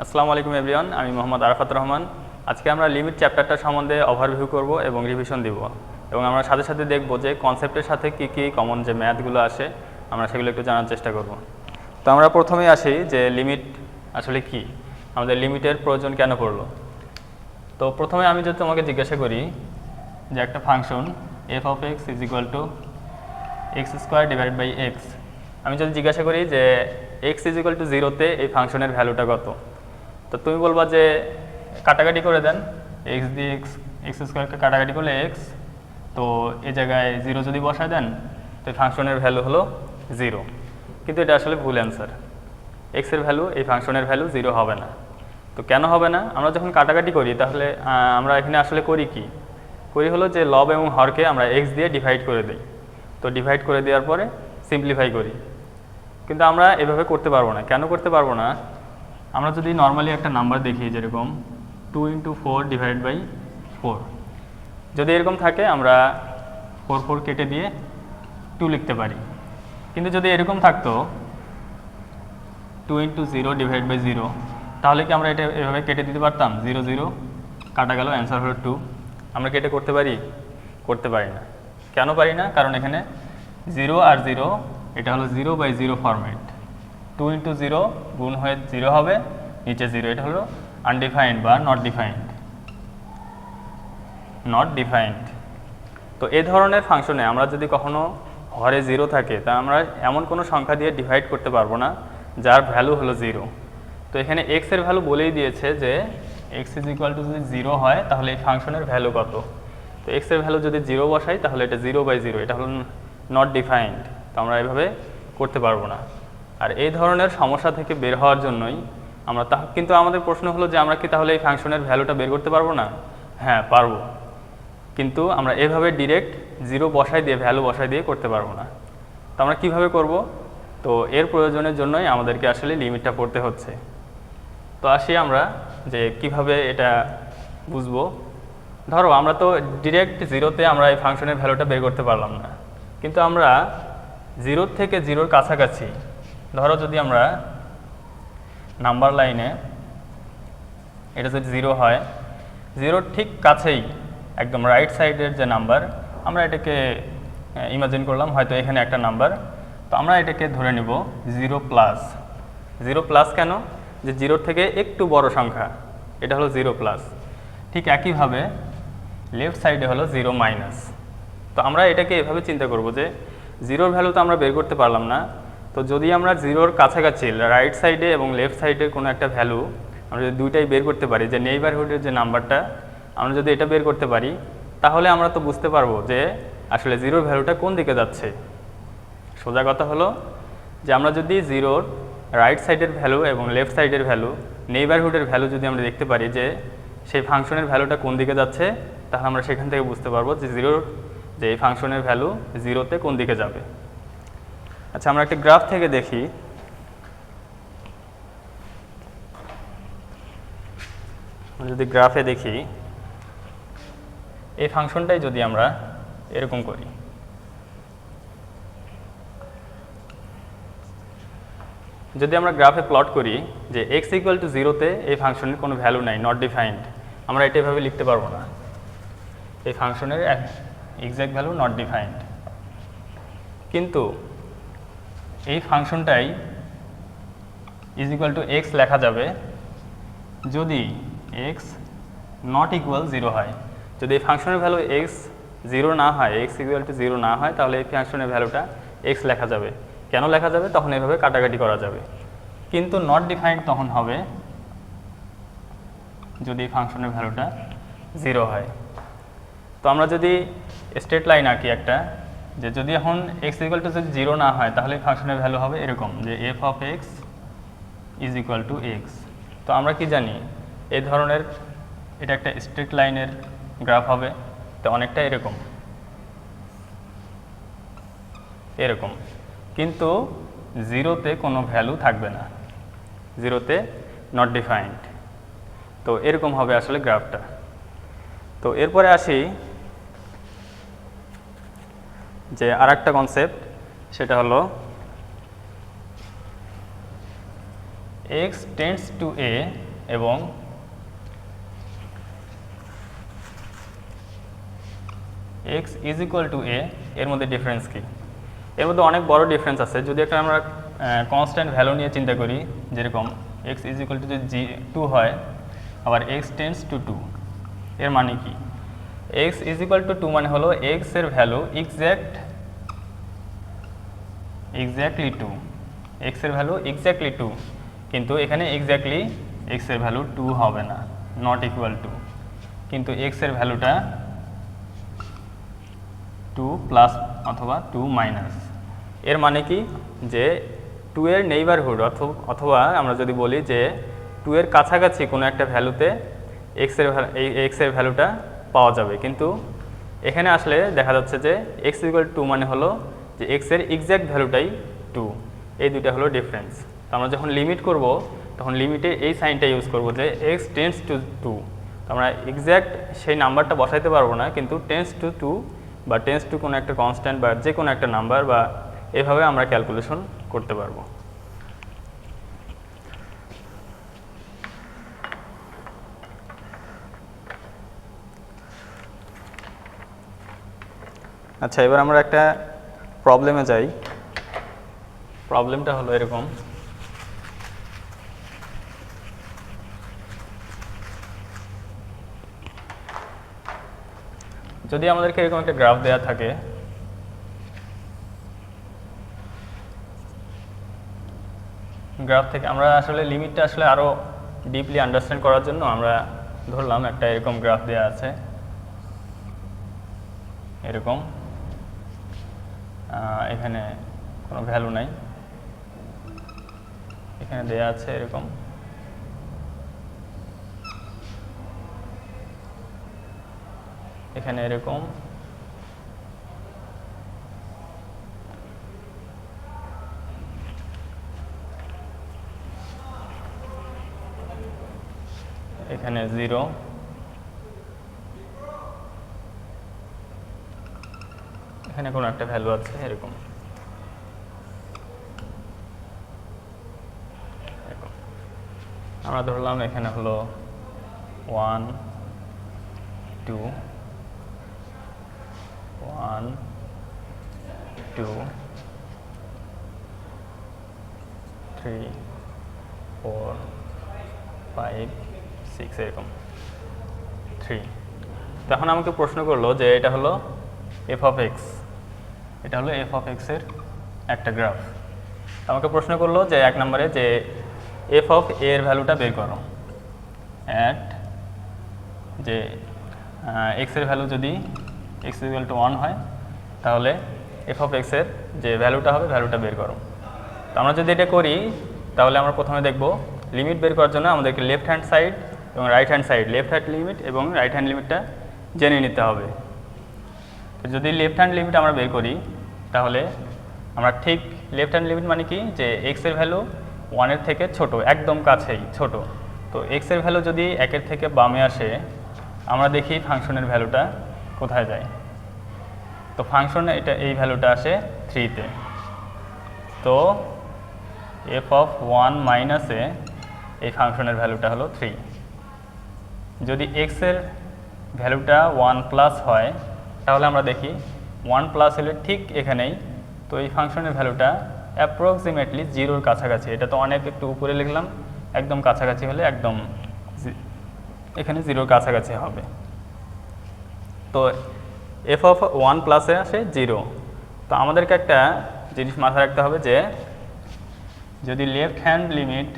আসসালামু আলাইকুম এভরিওয়ান, আমি মোহাম্মদ আরাফাত রহমান। আজকে আমরা লিমিট চ্যাপ্টারটা সম্বন্ধে ওভারভিউ করব এবং রিভিশন দিব, এবং আমরা সাথে সাথে দেখব যে কনসেপ্টের সাথে কী কী কমন যে ম্যাথগুলো আসে আমরা সেগুলো একটু জানার চেষ্টা করব। তো আমরা প্রথমেই আসি যে লিমিট আসলে কি, আমাদের লিমিটের প্রয়োজন কেন পড়লো। তো প্রথমে আমি যদি তোমাকে জিজ্ঞাসা করি যে একটা function f of x is equal to x square divided by x, আমি যদি জিজ্ঞাসা করি যে এক্স ইজ ইকুয়াল টু 0-তে এই ফাংশনের ভ্যালুটা কত, তো তুমি বলবা যে কাটাকাটি করে দেন, এক্স দিয়ে এক্স স্কোয়ারকে কাটাকাটি করলে এক্স, তো এই জায়গায় 0 যদি বসায় দেন তো এই ফাংশনের ভ্যালু হলো 0। কিন্তু এটা আসলে ভুল অ্যান্সার। এক্সের ভ্যালু এই ফাংশনের ভ্যালু 0 হবে না। তো কেন হবে না? আমরা যখন কাটাকাটি করি তাহলে আমরা এখানে আসলে করি কি, করি হলো যে লব এবং হরকে আমরা এক্স দিয়ে ডিভাইড করে দিই। তো ডিভাইড করে দেওয়ার পরে সিম্পলিফাই করি, কিন্তু আমরা এভাবে করতে পারবো না। কেন করতে পারবো না? আমরা যদি নর্মালি একটা নাম্বার দেখি, যেরকম 2 × 4 ডিভাইড বাই 4, যদি এরকম থাকে আমরা 4 কেটে দিয়ে 2 লিখতে পারি। কিন্তু যদি এরকম থাকতো 2 × 0 ডিভাইড বাই 0, তাহলে কি আমরা এটা এভাবে কেটে দিতে পারতাম? 0 0 কাটা গেল, অ্যান্সার হলো 2। আমরা কি এটা করতে পারি? করতে পারি না। কেন পারি না? কারণ এখানে 0 আর 0 এটা হলো 0/0 ফরম্যাট। 2 × 0 গুণ হয়ে 0 হবে, নিচে 0, এটা হলো আনডিফাইন্ড বা নট ডিফাইন্ড। তো এই ধরনের ফাংশনে আমরা যদি কখনো হরে 0 থাকে, তা আমরা এমন কোনো সংখ্যা দিয়ে ডিভাইড করতে পারবো না যার ভ্যালু হলো 0। তো এখানে এক্স এর ভ্যালু বলেই দিয়েছে যে এক্স ইজ ইকুয়াল টু যদি 0 হয় তাহলে এই ফাংশনের ভ্যালু কত। তো এক্স এর ভ্যালু যদি 0 বসাই তাহলে এটা 0/0, এটা হলো নট ডিফাইন্ড। তো আমরা এভাবে করতে পারবো না। আর এই ধরনের সমস্যা থেকে বের হওয়ার জন্যই আমরা কিন্তু আমাদের প্রশ্ন হলো যে আমরা কি তাহলে এই ফাংশনের ভ্যালুটা বের করতে পারবো না? হ্যাঁ, পারবো, কিন্তু আমরা এভাবে ডিরেক্ট 0 বসাই দিয়ে ভ্যালু বসাই দিয়ে করতে পারবো না। তো আমরা কিভাবে করব? তো এর প্রয়োজনের জন্যই আমাদেরকে আসলে লিমিটটা পড়তে হচ্ছে। তো আসি আমরা যে কিভাবে এটা বুঝবো। ধরো আমরা তো ডিরেক্ট 0-তে আমরা এই ফাংশনের ভ্যালুটা বের করতে পারলাম না, কিন্তু আমরা 0 থেকে 0-র কাছাকাছি, ধরো যদি আমরা নাম্বার লাইনে এটা যদি 0 হয়, 0-র ঠিক কাছেই একদম রাইট সাইডের যে নাম্বার, আমরা এটাকে ইমাজিন করলাম হয়তো এখানে একটা নাম্বার, তো আমরা এটাকে ধরে নিব 0+। 0+ কেন? যে 0-র থেকে একটু বড় সংখ্যা, এটা হলো 0+। ঠিক একইভাবে লেফট সাইডে হলো 0-। তো আমরা এটাকে এভাবে চিন্তা করব যে 0-র ভ্যালু তো আমরা বের করতে পারলাম না, তো যদি আমরা 0-র কাছাকাছি রাইট সাইডে এবং লেফট সাইডের কোনো একটা ভ্যালু আমরা যদি দুইটাই বের করতে পারি, যে নেইবারহুডের যে নাম্বারটা, আমরা যদি এটা বের করতে পারি, তাহলে আমরা তো বুঝতে পারবো যে আসলে 0-র ভ্যালুটা কোন দিকে যাচ্ছে। সোজা কথা হলো যে আমরা যদি 0-র রাইট সাইডের ভ্যালু এবং লেফট সাইডের ভ্যালু, নেইবারহুডের ভ্যালু যদি আমরা দেখতে পারি যে সেই ফাংশনের ভ্যালুটা কোন দিকে যাচ্ছে, তাহলে আমরা সেখান থেকে বুঝতে পারবো যে 0-র যে এই ফাংশনের ভ্যালু 0-তে কোন দিকে যাবে। আচ্ছা, আমরা একটা গ্রাফ থেকে দেখি। যদি গ্রাফে দেখি, এই ফাংশনটাই যদি আমরা এরকম করি, যদি আমরা গ্রাফে প্লট করি যে x ইকুয়াল টু 0-তে এই ফাংশনের কোনো ভ্যালু নাই, নট ডিফাইন্ড, আমরা এটা এভাবে লিখতে পারবো না, এই ফাংশনের এক্সাক্ট ভ্যালু নট ডিফাইন্ড। কিন্তু এই ফাংশনটাই ইজ ইকুয়াল টু এক্স লেখা যাবে যদি এক্স নট ইকুয়াল 0 হয়। যদি এই ফাংশনের ভ্যালু এক্স 0 না হয়, এক্স ইকুয়াল টু 0 না হয়, তাহলে এই ফাংশনের ভ্যালুটা এক্স লেখা যাবে। কেন লেখা যাবে? তখন এভাবে কাটাকাটি করা যাবে। কিন্তু নট ডিফাইন্ড তখন হবে যদি এই ফাংশনের ভ্যালুটা 0 হয়। তো আমরা যদি স্ট্রেট লাইন আঁকি একটা, যে যদি এখন এক্স ইকুয়াল টু যদি 0 না হয়, তাহলে এই ফাংশনের ভ্যালু হবে এরকম, যে F of x is equal to x. তো আমরা কি জানি এই ধরনের এটা একটা স্ট্রেট লাইনের গ্রাফ হবে, তো অনেকটা এরকম, কিন্তু 0-তে কোনো ভ্যালু থাকবে না, 0-তে নট ডিফাইন্ড। তো এরকম হবে আসলে গ্রাফটা। তো এরপরে আসি যে আরেকটা কনসেপ্ট, সেটা হলো এক্স টেন্ডস টু এ এবং এক্স ইজ ইকুয়াল টু এ এর মধ্যে ডিফারেন্স কি? এর মধ্যে অনেক বড় ডিফারেন্স আছে। যদি একটা আমরা কনস্ট্যান্ট ভ্যালু নিয়ে চিন্তা করি, যেরকম এক্স ইজ ইকুয়াল টু যদি 2 হয়, আবার এক্স টেন্ডস টু 2, এর মানে কি? এক্স ইজ ইকুয়াল টু 2 মানে হলো এক্স এর ভ্যালু এক্স্যাক্টলি 2, এক্স এর ভ্যালু এক্স্যাক্টলি 2, কিন্তু এখানে এক্স্যাক্টলি এক্স এর ভ্যালু 2 হবে না, নট ইকুয়াল টু, কিন্তু এক্স এর ভ্যালুটা 2 প্লাস অথবা 2 মাইনাস। এর মানে কি? যে 2 এর নেইবারহুড অথবা আমরা যদি বলি যে 2 এর কাছাকাছি কোনো একটা ভ্যালুতে এক্স এর ভ্যালুটা পাওয়া যাবে, কিন্তু এখানে আসলে দেখা যাচ্ছে যে এক্স ইকুয়াল 2 মানে হলো যে এক্স এর এক্স্যাক্ট ভ্যালুটাই 2, এই দুইটা হলো ডিফারেন্স। তো আমরা যখন লিমিট করব তখন লিমিটে এই সাইনটা ইউজ করব যে এক্স টেন্ডস টু 2, তো আমরা এক্স্যাক্ট সেই নাম্বারটা বসাইতে পারবো না, কিন্তু টেন্ডস টু 2 বা টেন্ডস টু কোনো একটা কনস্ট্যান্ট বা যে কোনো একটা নাম্বার বা এভাবে আমরা ক্যালকুলেশন করতে পারবো। আচ্ছা, এবার আমরা একটা প্রবলেমে যাই। প্রবলেমটা হলো এরকম, যদি আমাদেরকে এরকম একটা গ্রাফ দেওয়া থাকে, গ্রাফ থেকে আমরা আসলে লিমিটটা আসলে আরও ডিপলি আন্ডারস্ট্যান্ড করার জন্য আমরা ধরলাম একটা এরকম গ্রাফ দেওয়া আছে, এরকম এখানে কোনো ভ্যালু নাই, এখানে দেয়া আছে এরকম, এখানে এরকম, এখানে 0, এখানে কোনো একটা ভ্যালু আছে এরকম। আমরা ধরলাম এখানে হলো 1 2 1 2 3 4 5 6 এরকম 3। তখন আমাকে প্রশ্ন করলো যে এটা হলো এফ অফ এক্স, এটা হলো এফ অফ এক্স এর একটা গ্রাফ। আমাকে প্রশ্ন করলো যে 1 নম্বরে যে এফ অফ এ এর ভ্যালুটা বের করো অ্যাট, যে এক্স এর ভ্যালু যদি এক্স ইকুয়াল টু 1 হয়, তাহলে এফ অফ এক্স এর যে ভ্যালুটা হবে ভ্যালুটা বের করো। তো আমরা যদি এটা করি তাহলে আমরা প্রথমে দেখব লিমিট বের করার জন্য আমাদেরকে লেফট হ্যান্ড সাইড এবং right hand side, left hand limit এবং রাইট হ্যান্ড লিমিটটা জেনে নিতে হবে। তো যদি লেফট হ্যান্ড লিমিট আমরা বের করি তাহলে আমরা ঠিক লেফট হ্যান্ড লিমিট মানে কি, যে এক্স এর ভ্যালু 1 এর থেকে ছোট, একদম কাছেই ছোট। তো এক্স এর ভ্যালু যদি 1 এর থেকে বামে আসে, আমরা দেখি ফাংশনের ভ্যালুটা কোথায় যায়। তো ফাংশনে এই ভ্যালুটা আসে 3-তে। তো এফ অফ 1 মাইনাসে এই ফাংশনের ভ্যালুটা হলো 3। যদি এক্স এর ভ্যালুটা 1 প্লাস হয় তাহলে আমরা দেখি 1 প্লাস হলে ঠিক এখানেই, তো এই ফাংশনের ভ্যালুটা অ্যাপ্রক্সিমেটলি 0-র কাছাকাছি। এটা তো অনেক একটু উপরে লিখলাম, একদম কাছাকাছি হলে একদম এখানে 0-র কাছাকাছি হবে। তো এফ অফ 1 প্লাসে আসে 0। তো আমাদেরকে একটা জিনিস মাথায় রাখতে হবে যে যদি left hand limit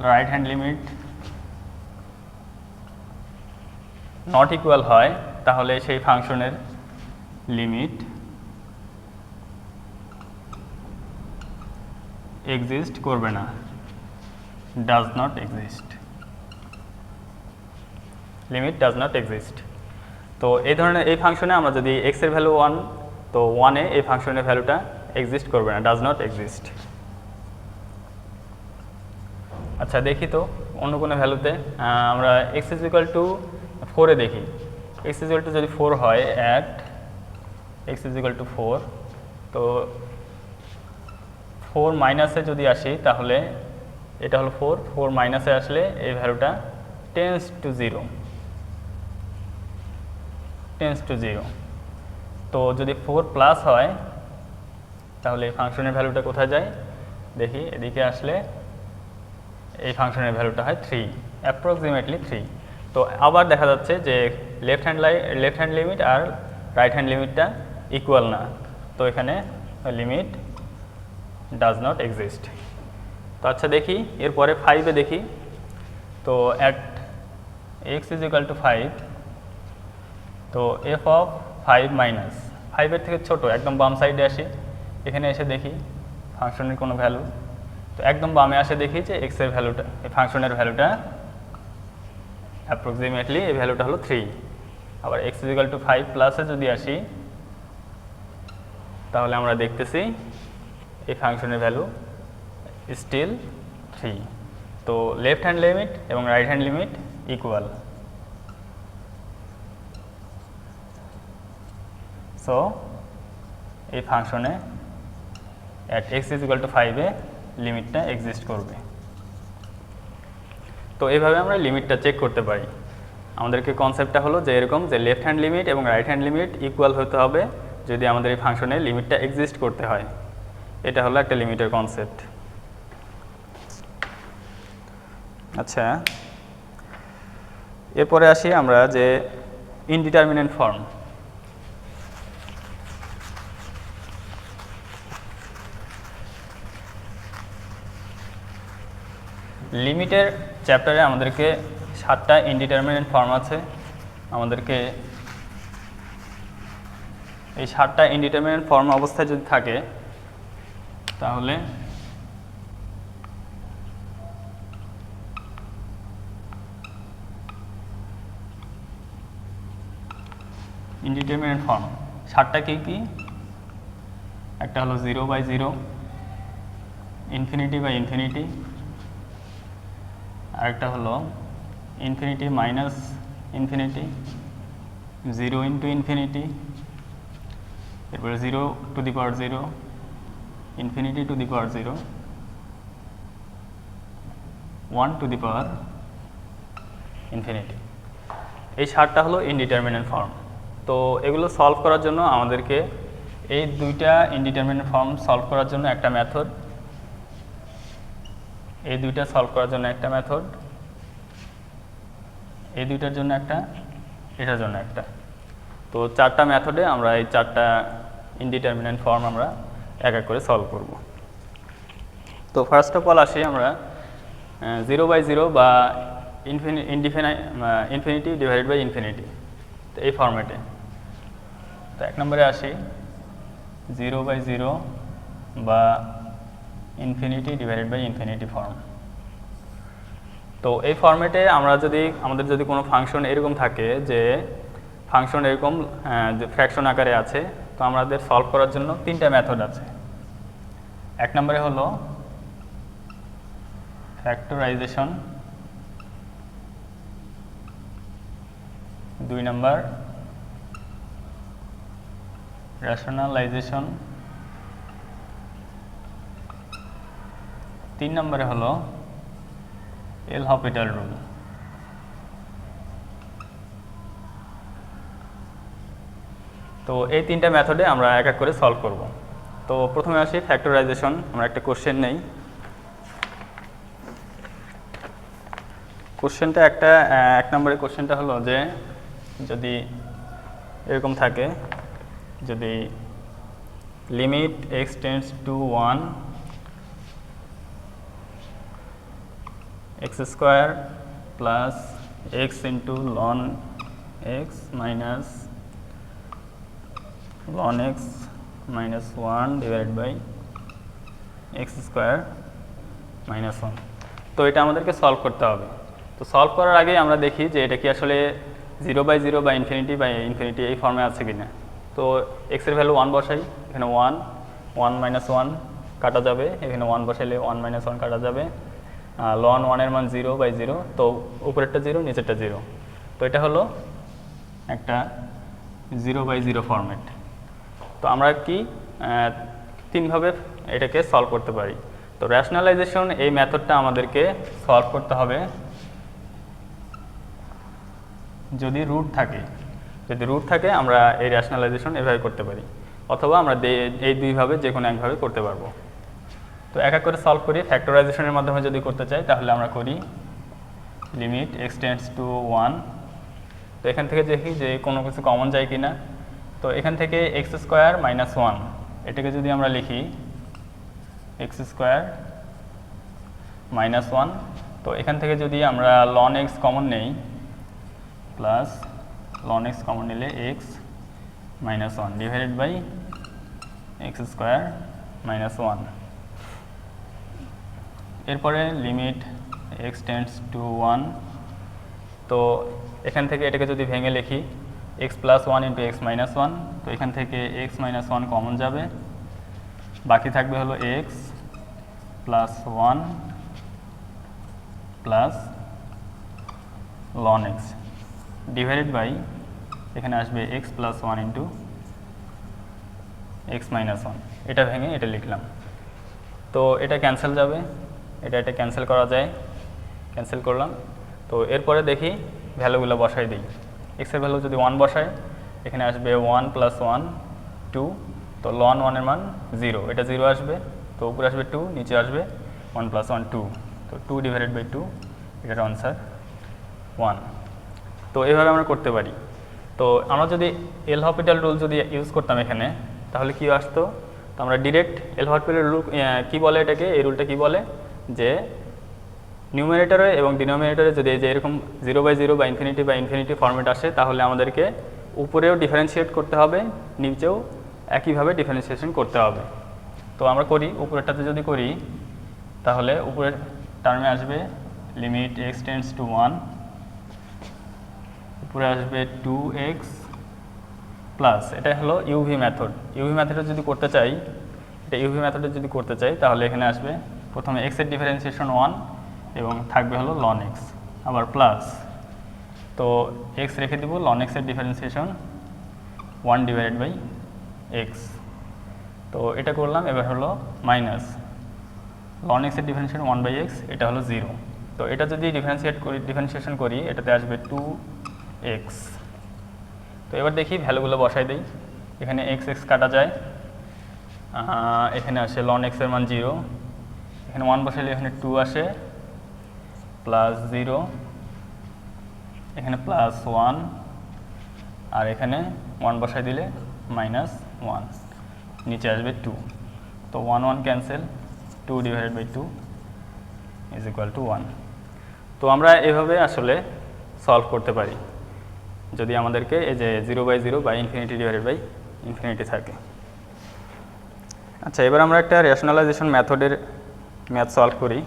right hand limit not equal হয় তাহলে সেই ফাংশনের লিমিট এক্সিস্ট করবে না, does not exist, limit does not exist. তো এই ধরনের এই ফাংশনে আমরা যদি এক্স এর ভ্যালু 1, তো 1-এ এই ফাংশনের ভ্যালুটা এক্সিস্ট করবে না, ডাজ নট এক্সিস্ট। আচ্ছা, দেখি তো অন্য কোনো ভ্যালুতে আমরা এক্স ইজ ইকুয়াল টু 4-এ দেখি। এক্স ইজ ইকুয়াল টু যদি 4 হয়, at x is equal two 4, তো 4 মাইনাসে যদি আসি তাহলে এটা হলো 4, 4 মাইনাসে আসলে এই ভ্যালুটা টেন্স টু জিরো। তো যদি 4 প্লাস হয় তাহলে এই ফাংশনের ভ্যালুটা কোথায় যায় দেখি, এদিকে আসলে এই ফাংশনের ভ্যালুটা হয় 3, অ্যাপ্রক্সিমেটলি 3। তো আবার দেখা যাচ্ছে যে লেফট হ্যান্ড লিমিট আর রাইট হ্যান্ড লিমিটটা ইকুয়াল না, তো এখানে লিমিট ডাজ নট এক্সিস্ট। তো আচ্ছা দেখি এরপরে 5-এ দেখি। তো at x is equal two 5, তো এফ অফ 5 মাইনাস 5-এর থেকে ছোট, একদম বাম সাইডে আসি, এখানে এসে দেখি ফাংশনের কোনো ভ্যালু। তো একদম বামে আসে দেখি যে এক্সের ভ্যালুটা, এই ফাংশনের ভ্যালুটা অ্যাপ্রক্সিমেটলি এই ভ্যালুটা হলো 3। আবার এক্স ইজ ইকুয়াল টু 5 প্লাসে যদি আসি তাহলে আমরা দেখতেছি এই ফাংশনের ভ্যালু স্টিল 3। তো লেফট হ্যান্ড লিমিট এবং right hand limit equal. So এই ফাংশনে at x is equal to 5-এ লিমিটটা এক্সিস্ট করবে। তো এইভাবে আমরা লিমিটটা চেক করতে পারি। আমাদেরকে কনসেপ্টটা হলো যে এরকম যে লেফট হ্যান্ড লিমিট এবং রাইট হ্যান্ড লিমিট ইকুয়াল হতে হবে যদি আমাদের এই ফাংশনে লিমিটটা এক্সিস্ট করতে হয়। এটা হলো একটা লিমিটের কনসেপ্ট। আচ্ছা, এরপরে আসি আমরা যে ইনডিটারমিনেন্ট ফর্ম। লিমিটের চ্যাপ্টারে আমাদেরকে 7টা ইনডিটারমিনেন্ট ফর্ম আছে। আমাদেরকে এই 7টা ইনডিটারমিনেন্ট ফর্ম অবস্থায় যদি থাকে তাহলে ইনডিটারমিনেন্ট ফর্ম 7টা কি কি? একটা হলো 0/0, ইনফিনিটি বাই ইনফিনিটি, আরেকটা হলো infinity minus infinity, 0 into infinity, এরপরে 0 to the power 0, infinity to the power 0, 1 to the power infinity. এই 7টা হলো ইনডিটারমিনেন্ট ফর্ম। তো এগুলো সলভ করার জন্য আমাদেরকে এই 2টা ইনডিটারমিনেন্ট ফর্ম সলভ করার জন্য একটা মেথড, এই 2টা সলভ করার জন্য একটা মেথড, এই 2টার জন্য একটা, এটার জন্য একটা। তো 4টা মেথডে আমরা এই 4টা ইনডিটারমিনেন্ট ফর্ম আমরা এক এক করে সলভ করব। তো ফার্স্ট অফ অল আসি আমরা 0/0 বা ইনফিনিটি ডিভাইডেড বাই ইনফিনিটি, তো এই ফর্মেটে। তো 1 নম্বরে আসি 0/0 বা infinity divided by infinity form. তো এই ফর্মেটে আমাদের যদি কোনো ফাংশন এরকম থাকে যে ফাংশন এরকম ফ্র্যাকশন আকারে আছে, তো আমাদের সলভ করার জন্য 3টা মেথড আছে। 1 নম্বরে হলো ফ্যাক্টরাইজেশন, 2 নম্বর রেশনালাইজেশন, 3 নম্বরে হলো এল হপিটাল রুল। তো এই 3টা মেথডে আমরা এক এক করে সলভ করব। তো প্রথমে আসি ফ্যাক্টরাইজেশন। আমরা একটা কোশ্চেন নেই। কোশ্চেনটা একটা 1 নম্বরের কোশ্চেনটা হলো যে যদি এরকম থাকে, যদি limit x tends to 1 x square plus x into ln x minus ln x minus 1 divide by x square minus 1। তো এটা আমাদেরকে সলভ করতে হবে। তো সলভ করার আগে আমরা দেখি যে এটা কি আসলে 0/0 বা ইনফিনিটি এই ফর্মে আছে কিনা। তো x এর ভ্যালু 1 বসাই, এখানে 1 মাইনাস 1 কাটা যাবে, এখানে 1 বসাইলে 1 মাইনাস 1 কাটা যাবে। ln 1 এর মান 0/0, তো উপরেরটা 0 নিচেরটা 0। তো এটা হলো একটা 0/0 ফরম্যাট। তো আমরা কি 3ভাবে এটাকে সলভ করতে পারি। তো র্যাশনালাইজেশন এই মেথডটা আমাদেরকে সলভ করতে হবে যদি রুট থাকে। যদি রুট থাকে আমরা এই র্যাশনালাইজেশন এভাবে করতে পারি, অথবা আমরা এই দুইভাবে যে কোনো একভাবে করতে পারবো। তো এক এক করে সলভ করি। ফ্যাক্টরাইজেশনের মাধ্যমে যদি করতে চাই তাহলে আমরা করি লিমিট এক্স টেন্ডস টু 1। তো এখান থেকে দেখি যে কোনো কিছু কমন যায় কি না। তো এখান থেকে এক্স স্কোয়ার মাইনাস 1 এটাকে যদি আমরা লিখি এক্স স্কোয়ার মাইনাস 1, তো এখান থেকে যদি আমরা লন এক্স কমন নেই প্লাস লন এক্স কমন নিলে x minus 1 divided by x square minus 1। এরপরে লিমিট এক্স টেন্ডস টু 1। তো এখান থেকে এটাকে যদি ভেঙে লিখি x plus 1 into x minus 1, তো এখান থেকে এক্স মাইনাস 1 কমন যাবে, বাকি থাকবে হলো x plus 1 plus ln x divided by এখানে আসবে x plus 1 into x minus 1। এটা ভেঙে এটা লিখলাম। তো এটা ক্যান্সেল যাবে, এটা ক্যান্সেল করা যায়, ক্যান্সেল করলাম। তো এরপরে দেখি ভ্যালুগুলো বসাই দিই। এক্সের ভ্যালু যদি 1 বসাই এখানে আসবে 1 প্লাস 1 2, তো লন 1 এর মান 0, এটা 0 আসবে। তো উপরে আসবে 2, নিচে আসবে 1 প্লাস 1 2, তো 2 ডিভাইডেড বাই 2, এটার আনসার 1। তো এইভাবে আমরা করতে পারি। তো আমরা যদি এল হসপিটাল রুল যদি ইউজ করতাম এখানে তাহলে কি আসতো? তো আমরা ডিরেক্ট এল হসপিটাল রুল কী বলে এটাকে, এই রুলটা কী বলে যে নিউমারেটরে এবং ডিনোমিনেটরে যদি এই যে এরকম 0/0 বা ইনফিনিটি ফরম্যাট আসে তাহলে আমাদেরকে উপরেও ডিফারেন্সিয়েট করতে হবে, নিচেও একইভাবে ডিফারেন্সিয়েশন করতে হবে। তো আমরা করি, উপরেরটাতে যদি করি তাহলে উপরের টার্মে আসবে লিমিট এক্স টেন্ডস টু 1, উপরে আসবে 2x প্লাস, এটা হলো ইউভি মেথড। ইউভি মেথডে যদি করতে চাই, এটা ইউভি মেথডে যদি করতে চাই তাহলে এখানে আসবে প্রথমে x এর ডিফারেন্সিয়েশন 1 এবং থাকবে হলো লন এক্স, আবার প্লাস, তো এক্স রেখে দিব, লন এক্সের ডিফারেন্সিয়েশন 1 ডিভাইডেড বাই এক্স। তো এটা করলাম। এবার হলো মাইনাস লন এক্সের ডিফারেন্সিয়েশন 1/x, এটা হলো 0। তো এটা যদি ডিফারেন্সিয়েশন করি এটাতে আসবে 2x। তো এবার দেখি ভ্যালুগুলো বসাই দিই। এখানে x কাটা যায়, এখানে আসে লন এক্সের মান 0, এখানে 1 বসাইলে এখানে 2 আসে প্লাস 0, এখানে প্লাস 1, আর এখানে 1 বসাই দিলে মাইনাস 1, নিচে আসবে 2। তো 1 1 cancel, 2 divided by 2 is equal to 1। তো আমরা এভাবে আসলে সলভ করতে পারি যদি আমাদেরকে এই যে 0/0 বা ইনফিনিটি ডিভাইডেড বাই ইনফিনিটি থাকে। আচ্ছা, এবার আমরা একটা রেশনালাইজেশন মেথডের ম্যাথ সলভ করি।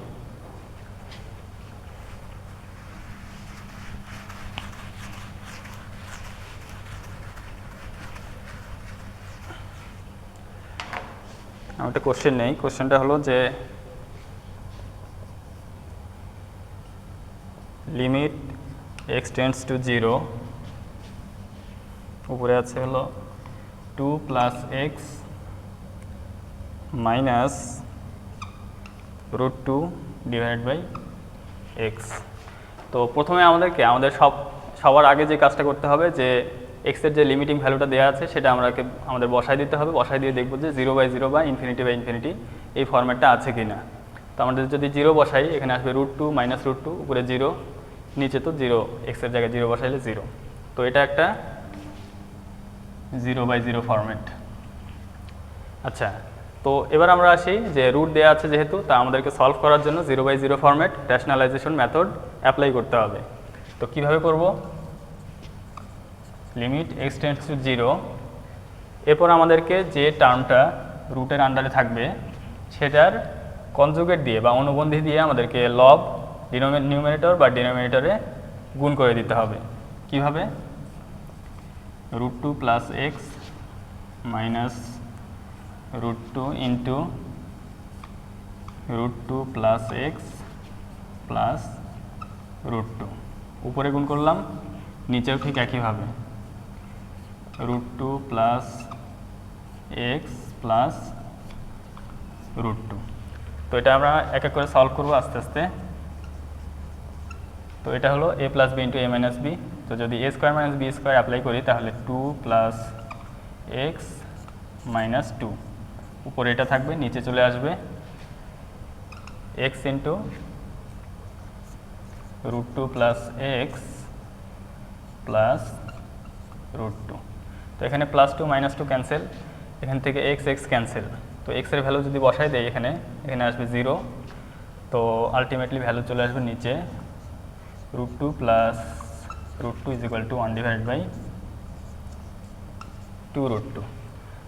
আমার একটা কোশ্চেন নেই, কোশ্চেনটা হলো যে লিমিট এক্স টেন্ডস টু 0, উপরে আছে হলো 2 plus x minus √2 divided by x. তো প্রথমে আমাদের সবার আগে যে কাজটা করতে হবে যে এক্সের যে লিমিটিং ভ্যালুটা দেওয়া আছে সেটা আমাদের বসাই দিতে হবে। বসাই দিয়ে দেখব যে 0/0 বা ইনফিনিটি এই ফরম্যাটটা আছে কি না। তো আমাদের যদি 0 বসাই এখানে আসবে √2 মাইনাস √2, উপরে 0, নিচে তো 0, এক্সের জায়গায় 0 বসাইলে 0। তো এটা একটা 0/0 ফরম্যাট। আচ্ছা, তো এবার আমরা আসি যে রুট দেওয়া আছে যেহেতু, তা আমাদেরকে সলভ করার জন্য 0/0 ফরম্যাট রেশনালাইজেশন মেথড অ্যাপ্লাই করতে হবে। তো কিভাবে করব? লিমিট এক্স টেন্ডস টু 0, এরপর আমাদেরকে যে টার্মটা রুটের আন্ডারে থাকবে সেটার কনজুগেট দিয়ে বা অনুবন্ধী দিয়ে আমাদেরকে লব নিউমারেটর বা ডিনোমিনেটরে গুণ করে দিতে হবে। কিভাবে? √2 plus x minus √2 into √2 plus x plus √2, উপরে গুণ করলাম, নিচেও ঠিক একইভাবে √2 প্লাস এক্স প্লাস √2। তো এটা আমরা এক এক করে সলভ করব আস্তে আস্তে। তো এটা হলো a + b * a - b। তো যদি a² - b² অ্যাপ্লাই করি তাহলে 2 + x - 2, উপরে এটা থাকবে, নিচে চলে আসবে x * √2 + x + √2। তো এখানে +2 - 2 ক্যান্সেল, এখান থেকে x ক্যান্সেল। তো x এর ভ্যালু যদি বসাই দেয় এখানে আসবে 0। তো আলটিমেটলি ভ্যালু চলে আসবে নিচে √2 + √2 = 1/2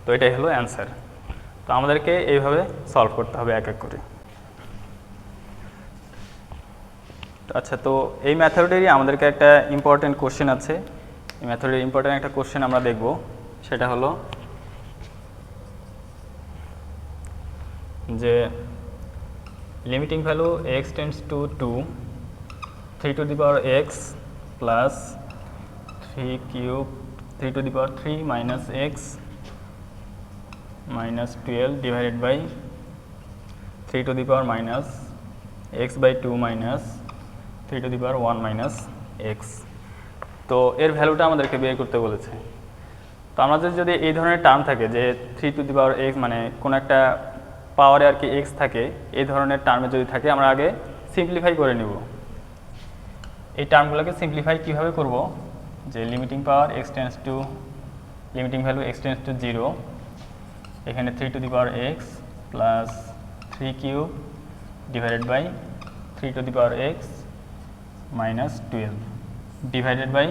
তো এটাই হলো অ্যান্সার। তো আমাদেরকে এইভাবে সলভ করতে হবে এক এক করে। আচ্ছা, তো এই মেথডেরই আমাদেরকে একটা ইম্পর্টেন্ট কোশ্চেন আছে। এই মেথডের ইম্পর্টেন্ট একটা কোশ্চেন আমরা দেখব, সেটা হলো যে limiting value x tends two 2, 3 + x + 3³ - x - 12 divided by 3⁻⁻x/2 - 3⁻1 - x। তো এর ভ্যালুটা আমাদেরকে বের করতে বলেছে। তো আমাদের যদি এই ধরনের টার্ম থাকে যে 3⁻x মানে কোনো একটা পাওয়ারে আর কি x থাকে, এই ধরনের টার্মে যদি থাকে আমরা আগে সিম্পলিফাই করে নিব। এই টার্মগুলোকে সিম্পলিফাই কীভাবে করব, যে limiting value x tends two 0, এখানে 3⁻x + 3³ divided by 3⁻x - 12 divided by,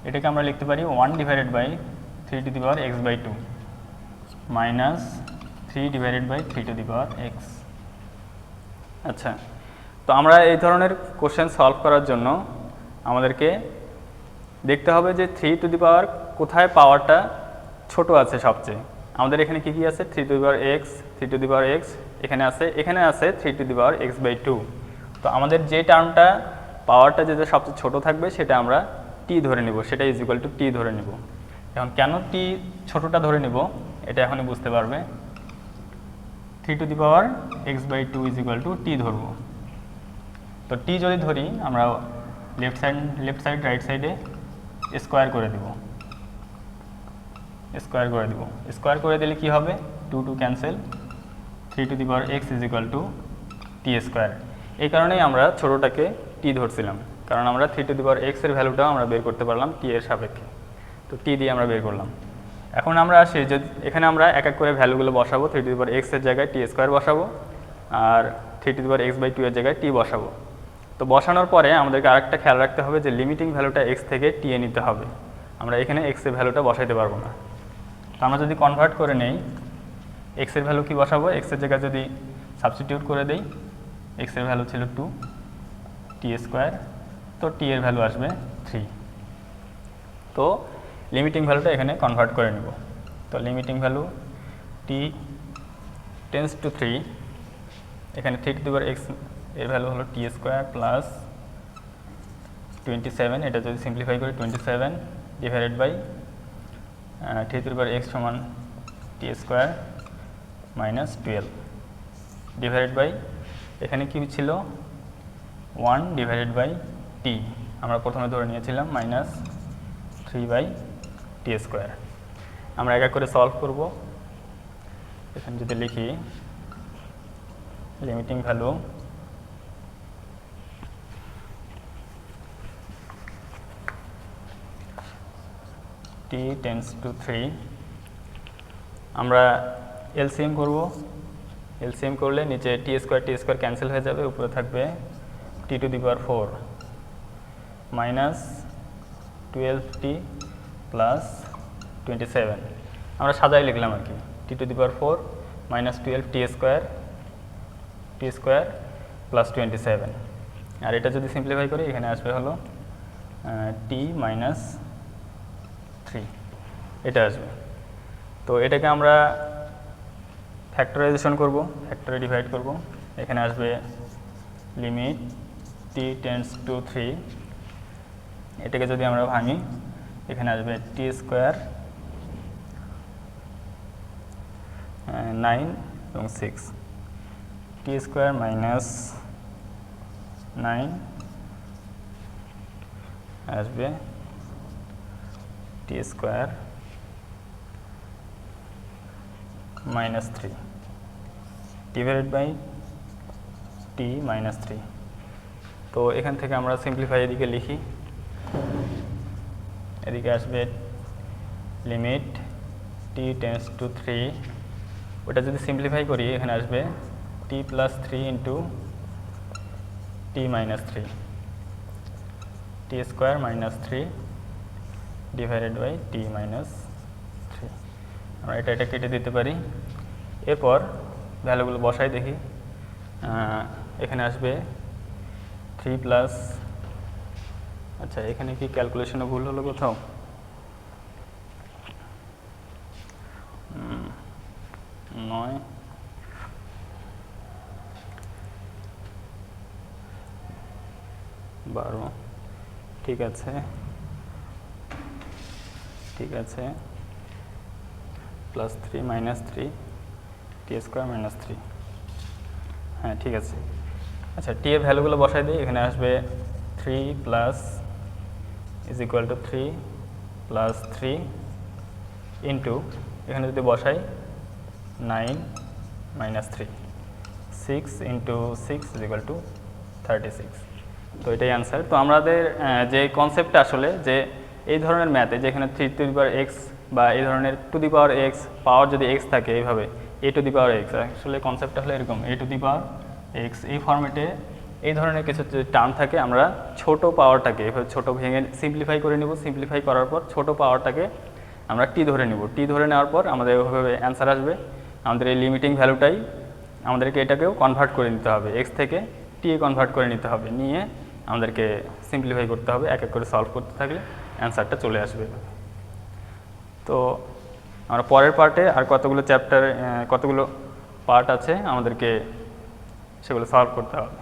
এটাকে আমরা লিখতে পারি 1 divided by 3⁻x/2 minus 3 divided by 3⁻x। আচ্ছা, তো আমরা এই ধরনের কোশ্চেন সলভ করার জন্য আমাদেরকে দেখতে হবে যে 3 কোথায় পাওয়ারটা ছোট আছে সবচেয়ে। আমাদের এখানে কি আছে, 3⁻x এখানে আছে 3⁻x/2। তো আমাদের যে টার্মটা পাওয়ারটা যেটা সবচেয়ে ছোট থাকবে সেটা আমরা t ধরে নিব, সেটা = t ধরে নিব। এখন কেন t ছোটটা ধরে নিব এটা এখনই বুঝতে পারবে। 3⁻x/2 = t ধরব। তো t যদি ধরি আমরা লেফট সাইড রাইট সাইডে স্কোয়ার করে দিব। স্কোয়ার করে দিলে কি হবে, 2 ক্যান্সেল, 3⁻x = t²। এই কারণেই আমরা ছোটটাকে t ধরছিলাম, কারণ আমরা 3⁻x এর ভ্যালুটাও আমরা বের করতে পারলাম t এর সাপেক্ষে। তো t দিয়ে আমরা বের করলাম। এখন আমরা আসি যে এখানে আমরা এক এক করে ভ্যালুগুলো বসাবো। 3⁻x এর জায়গায় t² বসাবো, আর 3⁻x/2 এর জায়গায় t বসাবো। তো বসানোর পরে আমাদেরকে আরেকটা খেয়াল রাখতে হবে যে লিমিটিং ভ্যালুটা x থেকে t এ নিতে হবে। আমরা এখানে x এর ভ্যালুটা বসাইতে পারবো না। তো আমরা যদি কনভার্ট করে নেই, x এর ভ্যালু কি বসাবো, x এর জায়গায় যদি সাবস্টিটিউট করে দেই, x এর ভ্যালু ছিল 2 t², তো t এর ভ্যালু আসবে 3। তো লিমিটিং ভ্যালুটা এখানে কনভার্ট করে নেব। তো limiting value t tends to 3, এখানে 3⁻x এর ভ্যালু হলো t² + 27, এটা যদি সিম্পলিফাই করি 27 divided by 3⁻x = t² - 12 divided by, এখানে কি ছিল 1 ডিভাইডেড বাই t, আমরা প্রথমে ধরে নিয়েছিলাম -3/t²। আমরা এক এক করে সলভ করব। এখানে যদি লিখি limiting value t tends to 3, আমরা এলসিএম করব। এলসিএম করলে নিচে t² ক্যান্সেল হয়ে যাবে, উপরে থাকবে t⁴ -12t + 27। আমরা সাজাই লিখলাম আর কি, t⁴ -12t² + 27। আর এটা যদি সিম্পলিফাই করি এখানে আসবে হলো t - 3, এটা আসবে। তো এটাকে আমরা ফ্যাক্টরাইজেশন করব, ফ্যাক্টরে ডিভাইড করব। এখানে আসবে লিমিট t টেন্ডস টু 3, এটাকে যদি আমরা ভাঙি এখানে আসবে t² 9 এবং 6 টি স্কোয়ার মাইনাস 9 আসবে t square minus 3 divided by t minus 3। তো এখান থেকে আমরা সিম্পলিফাই এদিকে লিখি, এদিকে আসবে লিমিট টি টেন্ডস টু 3, ওটা যদি সিম্পলিফাই করি এখানে আসবে t plus 3 into t minus 3 t square minus 3 divided by t minus 3। আমরা এটা কেটে দিতে পারি। এরপর ভ্যালুগুলো বসাই দেখি। এখানে আসবে 3 প্লাস, আচ্ছা এখানে কি ক্যালকুলেশনে ভুল হলো কোথাও? 9 12, ঠিক আছে plus 3 minus 3 t square minus 3, হ্যাঁ ঠিক আছে। আচ্ছা টি এর ভ্যালুগুলো বসাই দিই। এখানে আসবে 3 plus is equal two 3 plus 3 into, এখানে যদি বসাই 9 minus 3, 6 into 6 is equal two 36। তো এটাই অ্যান্সার। তো আমাদের যে কনসেপ্টটা আসলে যে এই ধরনের ম্যাথে যেখানে 3 টু দি পাওয়ার এক্স বা এই ধরনের টু দি পাওয়ার এক্স পাওয়ার যদি এক্স থাকে এইভাবে এ টু দি পাওয়ার এক্স, আসলে কনসেপ্টটা হলো এরকম, এ টু দি পাওয়ার এক্স এই ফর্মেটে এই ধরনের কিছু যদি টার্ম থাকে আমরা ছোট পাওয়ারটাকে এভাবে ছোট ভেঙে সিম্পলিফাই করে নেব। সিম্পলিফাই করার পর ছোট পাওয়ারটাকে আমরা টি ধরে নেব। টি ধরে নেওয়ার পর আমাদের ওইভাবে অ্যান্সার আসবে। আমাদের এই লিমিটিং ভ্যালুটাই আমাদেরকে এটাকেও কনভার্ট করে নিতে হবে, এক্স থেকে টি কনভার্ট করে নিতে হবে, নিয়ে আমাদেরকে সিম্পলিফাই করতে হবে। এক এক করে সলভ করতে থাকলে অ্যান্সারটা চলে আসবে। তো আমরা পরের পার্টে আর কতগুলো পার্ট আছে আমাদেরকে সেগুলো সলভ করতে হবে।